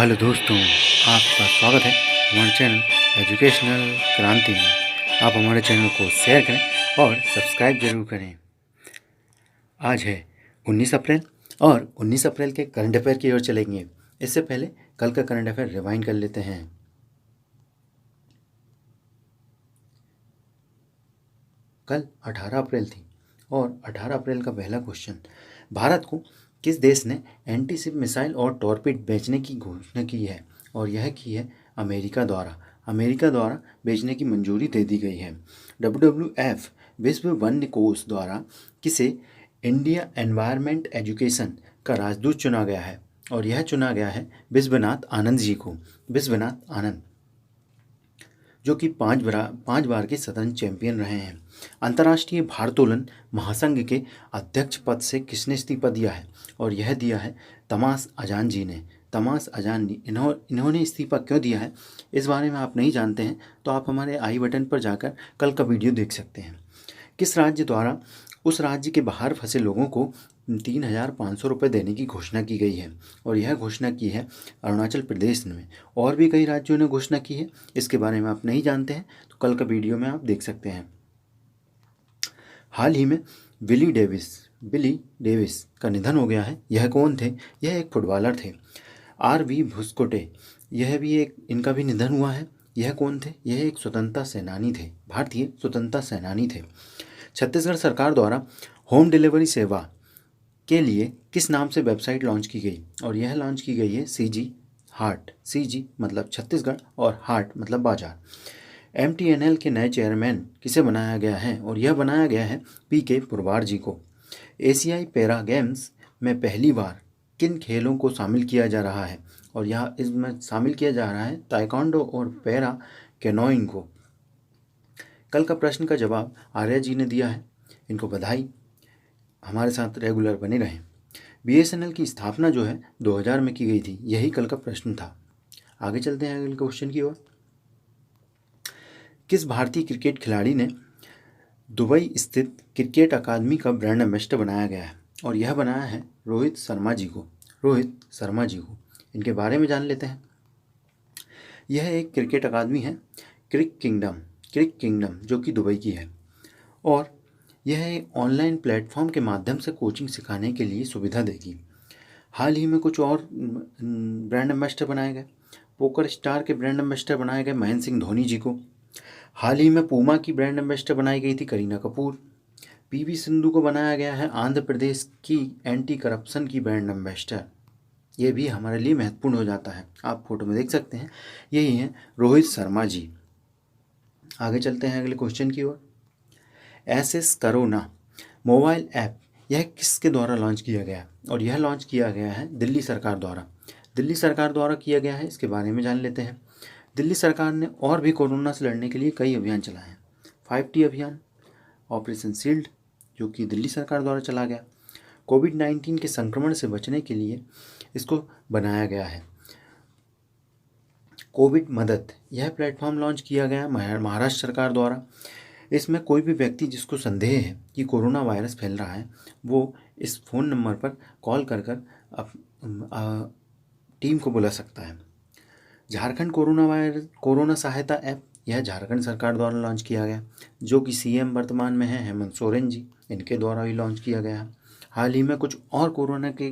Hello दोस्तों, आपका स्वागत है हमारे चैनल एजुकेशनल क्रांति में। आप हमारे चैनल को शेयर करें और सब्सक्राइब जरूर करें। आज है 19 अप्रैल और 19 अप्रैल के करंट अफेयर की ओर चलेंगे। इससे पहले कल का करंट अफेयर रिवाइंड कर लेते हैं। कल 18 अप्रैल थी और 18 अप्रैल का पहला क्वेश्चन, भारत को किस देश ने एंटीशिप मिसाइल और टॉर्पिड बेचने की घोषणा की है? और यह की है अमेरिका द्वारा बेचने की मंजूरी दे दी गई है। WWF विश्व वन्य कोष द्वारा किसे इंडिया एनवायरमेंट एजुकेशन का राजदूत चुना गया है? और यह चुना गया है विश्वनाथ आनंद जी को। विश्वनाथ आनंद जो कि 5 बार के सतत चैंपियन रहे हैं। अंतर्राष्ट्रीय भारोत्तोलन महासंघ के अध्यक्ष पद से किसने इस्तीफा दिया है? और यह दिया है तमास अजान जी ने। तमास अजान जी इन्होंने इस्तीफा क्यों दिया है, इस बारे में आप नहीं जानते हैं तो आप हमारे आई बटन पर जाकर कल का वीडियो देख सकते हैं। किस राज्य द्वारा उस राज्य के बाहर फंसे लोगों को 3,500 रुपये देने की घोषणा की गई है? और यह घोषणा की है अरुणाचल प्रदेश ने। और भी कई राज्यों ने घोषणा की है, इसके बारे में आप नहीं जानते हैं तो कल का वीडियो में आप देख सकते हैं। हाल ही में बिली डेविस का निधन हो गया है। यह कौन थे? यह एक फुटबॉलर थे। RV भुस्कोटे, यह भी एक इनका भी निधन हुआ है। यह कौन थे? यह एक स्वतंत्रता सेनानी थे, भारतीय स्वतंत्रता सेनानी थे। छत्तीसगढ़ सरकार द्वारा होम डिलीवरी सेवा के लिए किस नाम से वेबसाइट लॉन्च की गई? और यह लॉन्च की गई है CG हाट। CG मतलब छत्तीसगढ़ और हाट मतलब बाजार। MTNL के नए चेयरमैन किसे बनाया गया है? और यह बनाया गया है PK पुरवार जी को। एशियाई पैरा गेम्स में पहली बार किन खेलों को शामिल किया जा रहा है? और यह इसमें शामिल किया जा रहा है ताइक्वांडो और पैरा कैनोइंग को। कल का प्रश्न का जवाब आर्या जी ने दिया है, इनको बधाई। हमारे साथ रेगुलर बने रहें। BSNL की स्थापना जो है 2000 में की गई थी, यही कल का प्रश्न था। आगे चलते हैं अगले क्वेश्चन की ओर। किस भारतीय क्रिकेट खिलाड़ी ने दुबई स्थित क्रिकेट अकादमी का ब्रांड एम्बेसडर बनाया गया है? और यह बनाया है रोहित शर्मा जी को। इनके बारे में जान लेते हैं। यह एक क्रिकेट अकादमी है, क्रिक किंगडम जो कि दुबई की है। और यह एक ऑनलाइन प्लेटफॉर्म के माध्यम से कोचिंग सिखाने के लिए सुविधा देगी। हाल ही में कुछ और ब्रांड एम्बेसडर बनाए गए। पोकर स्टार के ब्रांड एम्बेसडर बनाए गए महेंद्र सिंह धोनी जी को। हाल ही में पूमा की ब्रांड एम्बेसडर बनाई गई थी करीना कपूर। PV सिंधु को बनाया गया है आंध्र प्रदेश की एंटी करप्शन की ब्रांड एम्बेसडर। ये भी हमारे लिए महत्वपूर्ण हो जाता है, आप फोटो में देख सकते हैं, यही हैं रोहित शर्मा जी। आगे चलते हैं अगले क्वेश्चन की ओर। SS करोना मोबाइल ऐप यह किसके द्वारा लॉन्च किया गया? और यह लॉन्च किया गया है दिल्ली सरकार द्वारा किया गया है। इसके बारे में जान लेते हैं। दिल्ली सरकार ने और भी कोरोना से लड़ने के लिए कई अभियान चलाए हैं। 5T अभियान, ऑपरेशन शील्ड जो कि दिल्ली सरकार द्वारा चला गया। कोविड-19 के संक्रमण से बचने के लिए इसको बनाया गया है। कोविड मदद, यह प्लेटफॉर्म लॉन्च किया गया महाराष्ट्र सरकार द्वारा। इसमें कोई भी व्यक्ति जिसको संदेह है कि कोरोना वायरस फैल रहा है, वो इस फ़ोन नंबर पर कॉल कर टीम को बुला सकता है। झारखंड कोरोना सहायता ऐप, यह झारखंड सरकार द्वारा लॉन्च किया गया, जो कि CM वर्तमान में है हेमंत सोरेन जी, इनके द्वारा ही लॉन्च किया गया। हाल ही में कुछ और कोरोना के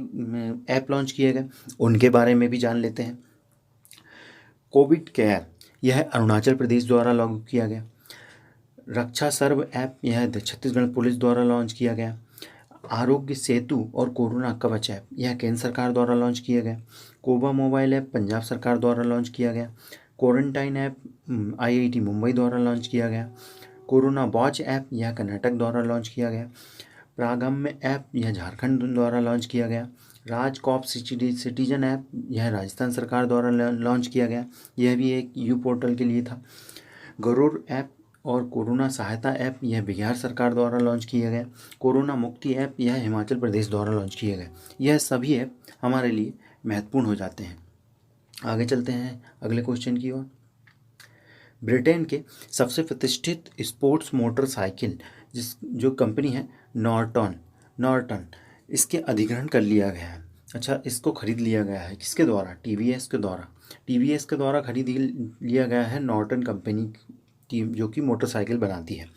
ऐप लॉन्च किए गए, उनके बारे में भी जान लेते हैं। कोविड केयर, यह अरुणाचल प्रदेश द्वारा लागू किया गया। रक्षा सर्व ऐप, यह छत्तीसगढ़ पुलिस द्वारा लॉन्च किया गया। आरोग्य सेतु और कोरोना कवच ऐप, यह केंद्र सरकार द्वारा लॉन्च किया गया। कोबा मोबाइल ऐप पंजाब सरकार द्वारा लॉन्च किया गया। क्वारंटाइन ऐप IIT मुंबई द्वारा लॉन्च किया गया। कोरोना वॉच ऐप, यह कर्नाटक द्वारा लॉन्च किया गया। प्रागम्य ऐप, यह झारखंड द्वारा लॉन्च किया गया। राजकॉप सिटीजन ऐप, यह राजस्थान सरकार द्वारा लॉन्च किया गया, यह भी एक U पोर्टल के लिए था। गरुड़ ऐप और कोरोना सहायता ऐप, यह बिहार सरकार द्वारा लॉन्च किया गया। कोरोना मुक्ति ऐप, यह हिमाचल प्रदेश द्वारा लॉन्च किया गया। यह सभी ऐप हमारे लिए महत्वपूर्ण हो जाते हैं। आगे चलते हैं अगले क्वेश्चन की ओर। ब्रिटेन के सबसे प्रतिष्ठित स्पोर्ट्स मोटरसाइकिल जो कंपनी है नॉर्टन, इसके अधिग्रहण कर लिया गया है। अच्छा, इसको खरीद लिया गया है किसके द्वारा? टीवीएस के द्वारा। टीवीएस के द्वारा खरीद लिया गया है नॉर्टन कंपनी की, जो कि मोटरसाइकिल बनाती है।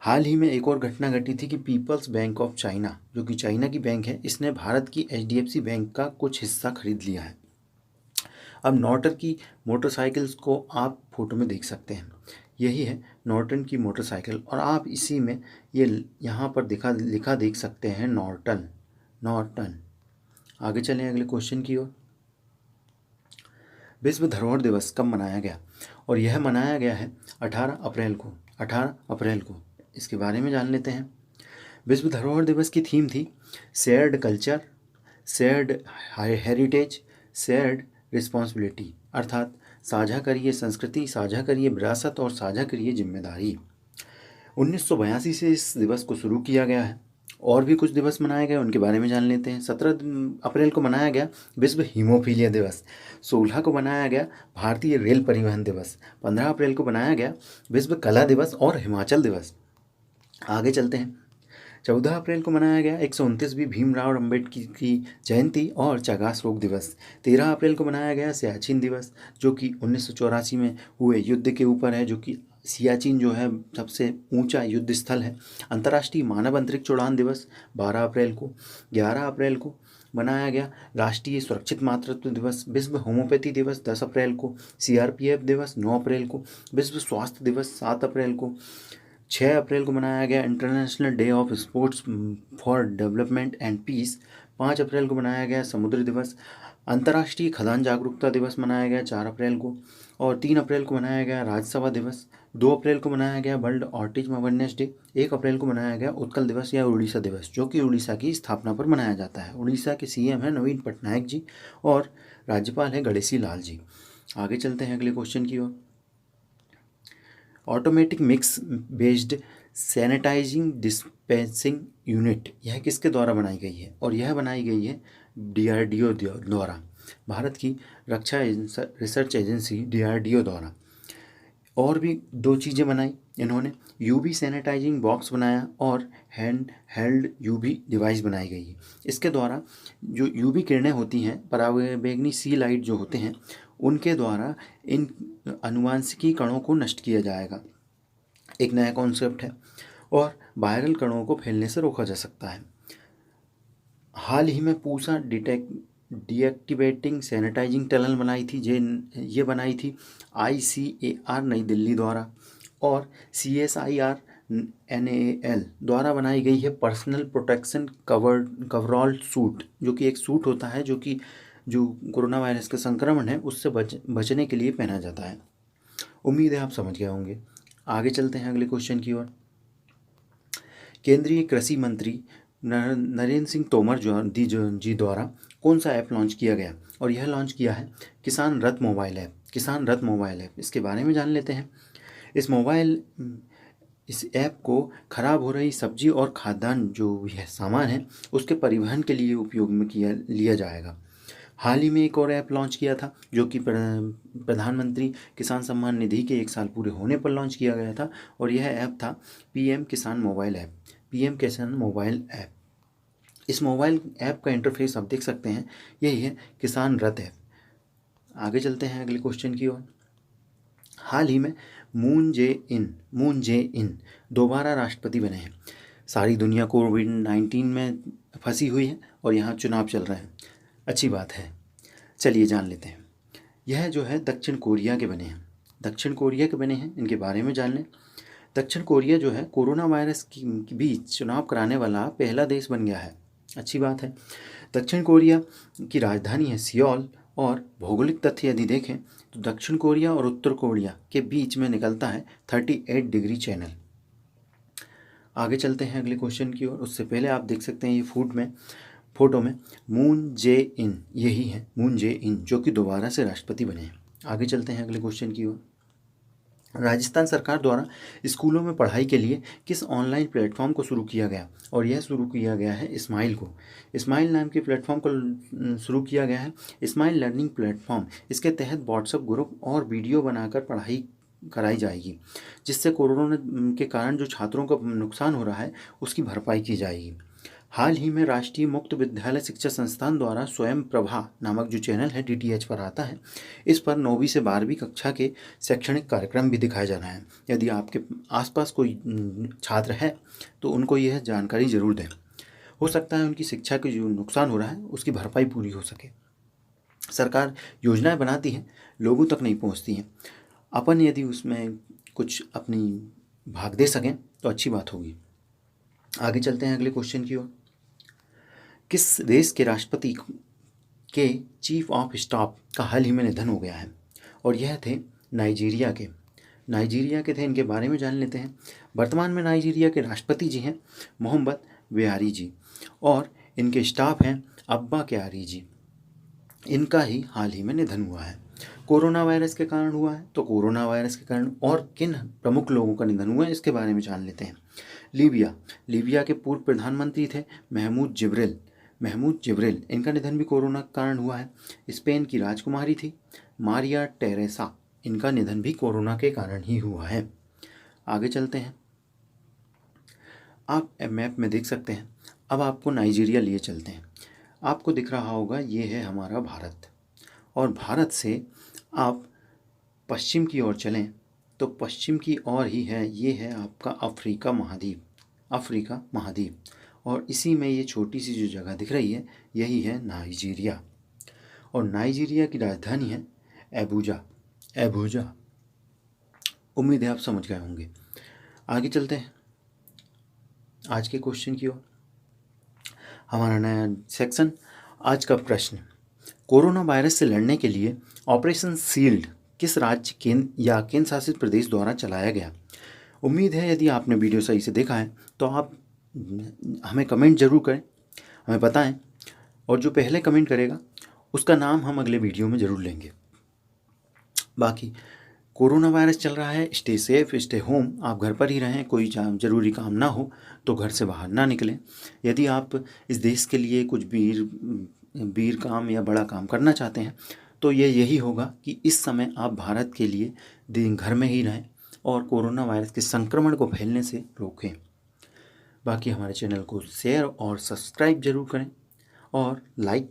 हाल ही में एक और घटना घटी थी कि पीपल्स बैंक ऑफ चाइना, जो कि चाइना की बैंक है, इसने भारत की एचडीएफसी बैंक का कुछ हिस्सा खरीद लिया है। अब नॉर्टन की मोटरसाइकिल्स को आप फोटो में देख सकते हैं। यही है नॉर्टन की मोटरसाइकिल, और आप इसी में ये यहाँ पर लिखा देख सकते हैं, नॉर्टन। नॉर्टन। आगे चलें अगले क्वेश्चन की ओर। विश्व धरोहर दिवस कब मनाया गया? और यह मनाया गया है 18 अप्रैल को। 18 अप्रैल को। इसके बारे में जान लेते हैं। विश्व धरोहर दिवस की थीम थी shared culture, shared heritage, shared responsibility, अर्थात साझा करिए संस्कृति, साझा करिए विरासत और साझा करिए जिम्मेदारी। 1982 से इस दिवस को शुरू किया गया है। और भी कुछ दिवस मनाए गए, उनके बारे में जान लेते हैं। 17 अप्रैल को मनाया गया विश्व हीमोफीलिया दिवस। 16 को मनाया गया भारतीय रेल परिवहन दिवस। 15 अप्रैल को मनाया गया विश्व कला दिवस और हिमाचल दिवस। आगे चलते हैं। 14 अप्रैल को मनाया गया 129वीं भीमराव अम्बेडकर की जयंती और चगास रोग दिवस। 13 अप्रैल को मनाया गया सियाचिन दिवस, जो कि 1984 में हुए युद्ध के ऊपर है, जो कि सियाचिन जो है सबसे ऊंचा युद्ध स्थल है। अंतर्राष्ट्रीय मानव अंतरिक्ष उड़ान दिवस 12 अप्रैल को। 11 अप्रैल को मनाया गया राष्ट्रीय सुरक्षित मातृत्व दिवस। विश्व होम्योपैथी दिवस 10 अप्रैल को। सीआरपीएफ दिवस 9 अप्रैल को। विश्व स्वास्थ्य दिवस 7 अप्रैल को। 6 अप्रैल को मनाया गया International Day of Sports for Development and Peace. 5 April को मनाया गया समुद्र दिवस। अंतर्राष्ट्रीय खदान जागरूकता दिवस मनाया गया 4 अप्रैल को। और 3 अप्रैल को मनाया गया राज्यसभा दिवस। 2 अप्रैल को मनाया गया वर्ल्ड ऑटिज्म अवेयरनेस डे। 1 अप्रैल को मनाया गया उत्कल दिवस या उड़ीसा दिवस, जो कि उड़ीसा की स्थापना पर मनाया जाता है। उड़ीसा के सीएम हैं नवीन पटनायक जी और राज्यपाल हैं गणेशी लाल जी। आगे चलते हैं अगले क्वेश्चन की ओर। Automatic mix based sanitizing dispensing unit, यह किसके द्वारा बनाई गई है? और यह बनाई गई है डीआरडीओ द्वारा, भारत की रक्षा रिसर्च एजेंसी डीआरडीओ द्वारा। और भी 2 चीज़ें बनाई इन्होंने, यूवी सैनिटाइजिंग बॉक्स बनाया और हैंड हेल्ड यूवी डिवाइस बनाई गई है। इसके द्वारा जो यूवी किरणें होती हैं, पराबैंगनी सी लाइट जो होते हैं, उनके द्वारा इन अनुवांशिकी कणों को नष्ट किया जाएगा। एक नया कॉन्सेप्ट है और वायरल कणों को फैलने से रोका जा सकता है। हाल ही में पूसा डीएक्टिवेटिंग सैनिटाइजिंग टनल बनाई थी, ये बनाई थी ICAR नई दिल्ली द्वारा, और CSIR NAL द्वारा बनाई गई है पर्सनल प्रोटेक्शन कवरऑल सूट, जो कि एक सूट होता है जो कोरोना वायरस के संक्रमण है उससे बचने के लिए पहना जाता है। उम्मीद है आप समझ गए होंगे। आगे चलते हैं अगले क्वेश्चन की ओर। केंद्रीय कृषि मंत्री नरेंद्र सिंह तोमर जी द्वारा कौन सा ऐप लॉन्च किया गया? और यह लॉन्च किया है किसान रथ मोबाइल ऐप। किसान रथ मोबाइल ऐप, इसके बारे में जान लेते हैं। इस ऐप को खराब हो रही सब्जी और खाद्यान्न जो भी है सामान है उसके परिवहन के लिए उपयोग में लिया जाएगा। हाल ही में एक और ऐप लॉन्च किया था, जो कि प्रधानमंत्री किसान सम्मान निधि के 1 साल पूरे होने पर लॉन्च किया गया था, और यह ऐप था PM किसान मोबाइल ऐप। PM किसान मोबाइल ऐप, इस मोबाइल ऐप का इंटरफेस आप देख सकते हैं, यही है किसान रथ ऐप। आगे चलते हैं अगले क्वेश्चन की ओर। हाल ही में मून जे इन दोबारा राष्ट्रपति बने हैं। सारी दुनिया कोविड-19 में फंसी हुई है और यहाँ चुनाव चल रहे हैं, अच्छी बात है। चलिए जान लेते हैं। यह जो है दक्षिण कोरिया के बने हैं। दक्षिण कोरिया के बने हैं, इनके बारे में जान लें। दक्षिण कोरिया जो है कोरोना वायरस की बीच चुनाव कराने वाला पहला देश बन गया है, अच्छी बात है। दक्षिण कोरिया की राजधानी है सियोल, और भौगोलिक तथ्य यदि देखें तो दक्षिण कोरिया और उत्तर कोरिया के बीच में निकलता है 38 डिग्री चैनल। आगे चलते हैं अगले क्वेश्चन की ओर। उससे पहले आप देख सकते हैं ये फोटो में मून जे इन, यही है मून जे इन, जो कि दोबारा से राष्ट्रपति बने हैं। आगे चलते हैं अगले क्वेश्चन की ओर। राजस्थान सरकार द्वारा स्कूलों में पढ़ाई के लिए किस ऑनलाइन प्लेटफॉर्म को शुरू किया गया? और यह शुरू किया गया है स्माइल को। स्माइल नाम के प्लेटफॉर्म को शुरू किया गया है, स्माइल लर्निंग प्लेटफॉर्म। इसके तहत व्हाट्सएप ग्रुप और वीडियो बनाकर पढ़ाई कराई जाएगी, जिससे कोरोना के कारण जो छात्रों को नुकसान हो रहा है उसकी भरपाई की जाएगी। हाल ही में राष्ट्रीय मुक्त विद्यालय शिक्षा संस्थान द्वारा स्वयं प्रभा नामक जो चैनल है DTH पर आता है, इस पर 9वीं से 12वीं कक्षा के शैक्षणिक कार्यक्रम भी दिखाए जा रहे हैं। यदि आपके आसपास कोई छात्र है तो उनको यह जानकारी ज़रूर दें। हो सकता है उनकी शिक्षा के जो नुकसान हो रहा है उसकी भरपाई पूरी हो सके। सरकार योजनाएं बनाती है, लोगों तक नहीं पहुंचती हैं। अपन यदि उसमें कुछ अपनी भाग दे सकें तो अच्छी बात होगी। आगे चलते हैं अगले क्वेश्चन की ओर। किस देश के राष्ट्रपति के चीफ ऑफ स्टाफ का हाल ही में निधन हो गया है? और यह थे नाइजीरिया के थे। इनके बारे में जान लेते हैं। वर्तमान में नाइजीरिया के राष्ट्रपति जी हैं मोहम्मद बुहारी जी, और इनके स्टाफ हैं अब्बा क्यारी जी। इनका ही हाल ही में निधन हुआ है। कोरोना वायरस के कारण हुआ है, तो कोरोना वायरस के कारण और किन प्रमुख लोगों का निधन हुआ है इसके बारे में जान लेते हैं। लीबिया के पूर्व प्रधानमंत्री थे महमूद जिब्रिल, इनका निधन भी कोरोना के कारण हुआ है। स्पेन की राजकुमारी थी मारिया टेरेसा, इनका निधन भी कोरोना के कारण ही हुआ है। आगे चलते हैं। आप मैप में देख सकते हैं। अब आपको नाइजीरिया लिए चलते हैं। आपको दिख रहा होगा ये है हमारा भारत, और भारत से आप पश्चिम की ओर चलें तो पश्चिम की ओर ही है, ये है आपका अफ्रीका महाद्वीप, और इसी में ये छोटी सी जो जगह दिख रही है यही है नाइजीरिया, और नाइजीरिया की राजधानी है एबूजा। उम्मीद है आप समझ गए होंगे। आगे चलते हैं आज के क्वेश्चन की ओर। हमारा नया सेक्शन, आज का प्रश्न, कोरोना वायरस से लड़ने के लिए ऑपरेशन शील्ड किस राज्य केंद्र शासित प्रदेश द्वारा चलाया गया? उम्मीद है यदि आपने वीडियो सही से देखा है तो आप हमें कमेंट ज़रूर करें, हमें बताएं, और जो पहले कमेंट करेगा उसका नाम हम अगले वीडियो में ज़रूर लेंगे। बाकी कोरोना वायरस चल रहा है, स्टे सेफ, स्टे होम, आप घर पर ही रहें, कोई ज़रूरी काम ना हो तो घर से बाहर ना निकलें। यदि आप इस देश के लिए कुछ वीर काम या बड़ा काम करना चाहते हैं तो यही होगा कि इस समय आप भारत के लिए दिन घर में ही रहें और कोरोना वायरस के संक्रमण को फैलने से रोकें। बाकी हमारे चैनल को शेयर और सब्सक्राइब जरूर करें और लाइक